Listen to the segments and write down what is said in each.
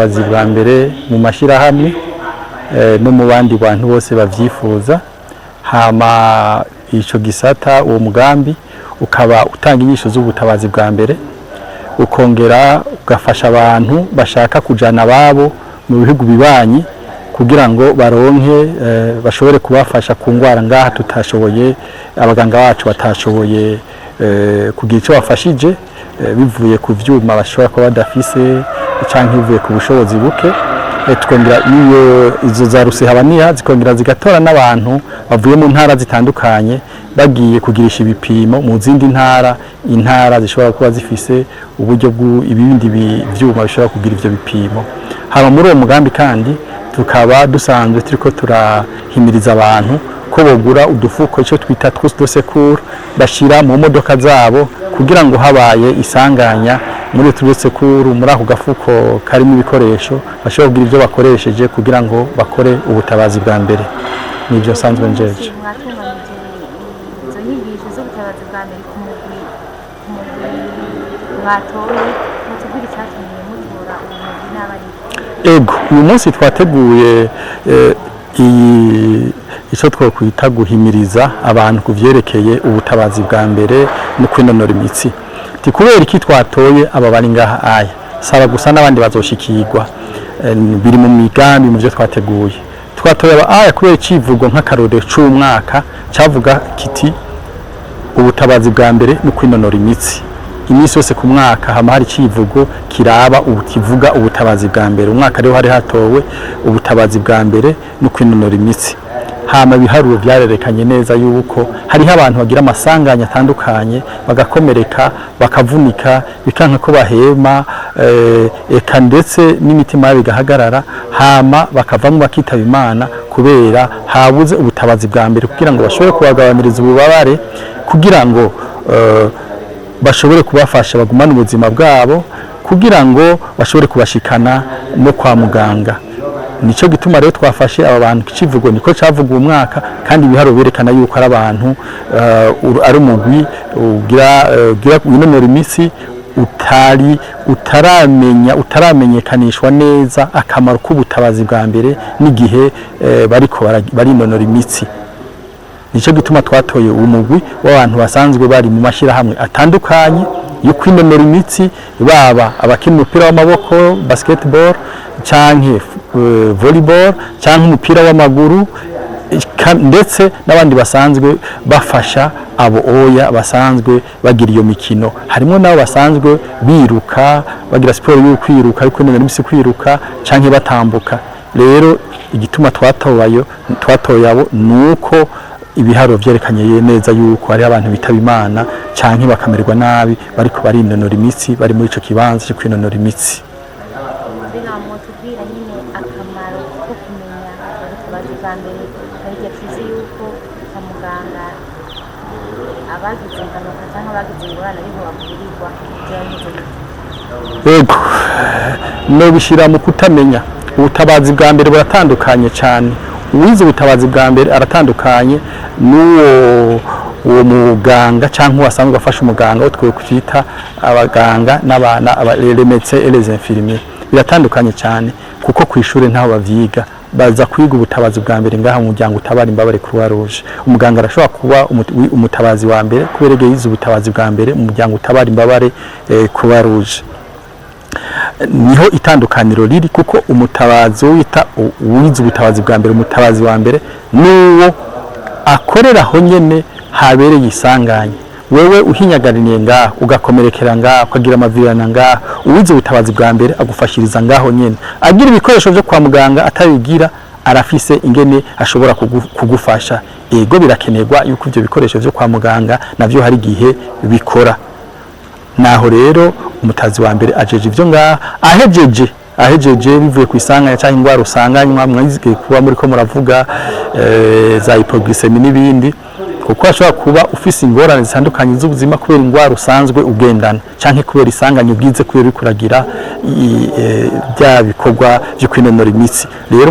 bazi bwa mbere mu mashirahamwe no mu bandi bantu bose bavyifuza hama ico gisata uwo mugambi ukaba utanga inyisho z'ubutabazi bwa mbere ukongera ugafasha abantu bashaka kujana babo mu bihugu bibanyi kugira ngo baronke bashobore kubafasha ku ngwara ngaha tutashoboye abaganga bacu batashoboye kugira ico bafashije bivuye ku vyuma bashobora kuba badafise canke bivuye ku bushobozi buke tukongera iyo izo za rusehabaniya zikongera zigatora n'abantu bavuye mu ntara zitandukanye bagiye kugirisha ibipimo mu zindi intara zishobora kuba zifise uburyo ibindi vyuma bishobora kugira ivyo bipimo. Haba muri uwo mugambi kandi tukaba dusanzwe turiko turahimiriza abantu ko bogura udufuko ico twita trousse de secours bashira mu modoka zabo kugira ngo habaye isanganya muri trousse de secours muri ako gafuko karimo ibikoresho bashobora kugira ivyo bakoresheje kugira ngo bakore ubutabazi bwa mbere. Nivyo sanzwe njeje. Ego uyu munsi twateguye ico twokwita guhimiriza abantu kuvyerekeye ubutabazi bwa mbere no kwinonora imitsi. Ti kubera iki twatoye aba bari ngaha aya saba gusa n'abandi bazoshikirwa biri mu migambi mu byo twateguye. Twatoye aba aya kubera icivugo nk'akarode c'umwaka cavuga kiti ubutabazi bwa mbere no kwinonora imitsi. Imisi yose ku mwaka hama hari civugo kiraba kivuga ubutabazi bwa mbere. Umwaka rero hari hatowe ubutabazi bwa mbere no kwinonora imitsi. Hama biharuro byarerekanye neza yuko hari abantu bagira amasanganya atandukanye bagakomereka bakavunika bikanka ko bahema eka ndetse n'imitima yabo igahagarara hama bakavamo bakitaba Imana kubera habuze ubutabazi bwa mbere kugira ngo bashobore kubagabaniriza ububabare kugira ngo bashobore kubafasha bagumana ubuzima bwabo kugira ngo bashobore kubashikana no kwa muganga. Nico gituma rero twafashe aba bantu kivugo niko cavuga umwaka kandi biharo berekana yuko ari abantu ari umugwi ugira winonora imitsi utaramenyekanishwa neza akamaro k'ubutabazi bwa mbere n'igihe bariko barinonora imitsi. Nico gituma twatoye umugwi w'abantu basanzwe bari mu mashirahamwe atandukanye yo kwinonora imitsi baba abakina umupira w'amaboko basketball canke volleyball canke umupira w'amaguru ndetse n'abandi basanzwe bafasha abo oya basanzwe bagira iyo mikino. Harimo nabo basanzwe biruka bagira siporo yo kwiruka ariko kwinonora imitsi kwiruka canke batambuka. Rero igituma twatoye abo nuko ibiharo vyerekanye neza yuko ari abantu bitaba Imana canke bakamererwa nabi bariko barinonora imitsi bari muri ico kibanza cyo kwinonora imitsi. Ego no bishira mu kutamenya ubutabazi bwa mbere buratandukanye cyane. Uwize ubutabazi bwa mbere aratandukanye uwo muganga cyangwa wasanzwe afasha umuganga wo twita abaganga n'abana les médecins et les infirmiers. Biratandukanye cyane kuko kwishuri ntaho bavyiga baza kwiga ubutabazi bwa mbere ngaha mu muryango utabara imbabare Croix Rouge. Umuganga arashobora kuba umutabazi wa mbere kubera yize ubutabazi bwa mbere mu muryango utabara imbabare Croix Rouge. Niho itandukaniro riri kuko umutabazi wita uwize ubutabazi bwa mbere umutabazi wa mbere nuwo akorera ho nyene habereye isanganya. Wewe uhinyagariniye ngaho ugakomerekera ngaho ukagira amavirana ngaho uwize ubutabazi bwa mbere agufashiriza ngaho nyene agira ibikoresho byo kwa muganga atabigira arafise ingene ashobora kugufasha. Ego birakenerwa yuko ivyo bikoresho byo kwa muganga navyo hari gihe bikora. Naho rero umutazi wa mbere ajeje ivyo ngaha ahejeje bivuye ku isanganya cyangwa ingwara usanganywa mwizige kuba muri ko muravuga za hypoglycemie n'ibindi kuko ashobora kuba ufise ingorane zitandukanye z'ubuzima kubera ingwara usanzwe ugendana canke kubera isanganya ubwize kubera uri kuragira bya bikorwa byo kwinonora imitsi. Rero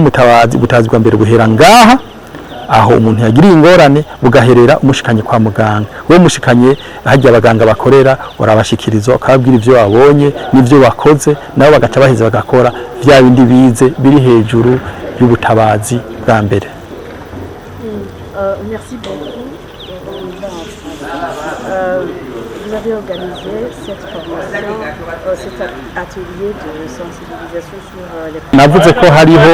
ubutabazi bwa mbere buhera ngaha aho umuntu yagiriye ingorane bugaherera umushikanye kwa muganga we mushikanye hajya abaganga bakorera urabashikiriza ukababwira ivyo wabonye n'ivyo wakoze nabo bagaca baheza bagakora vya bindi bize biri hejuru y'ubutabazi bwa mbere. Merci beaucoup. Vous avez organisé cette formation, cet atelier de sensibilisation sur les problèmes. Navuze ko hariho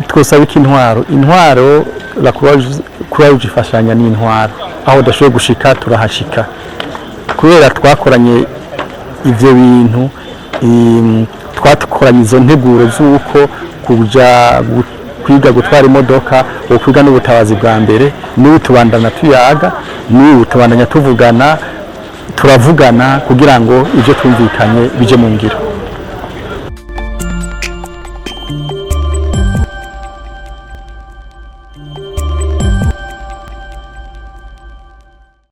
twosaba intwaro la Croix ifashanya n'intwaro aho udashoboye gushika turahashika kubera twakoranye ivyo bintu twakoranye izo nteguro z'uko kuja kwiga gutwara imodoka ukwiga n'ubutabazi bwa mbere n'ubu tubandana tuyaga n'ubu tubandanya tuvugana turavugana kugira ngo ivyo twumvikanye bije mu ngiro.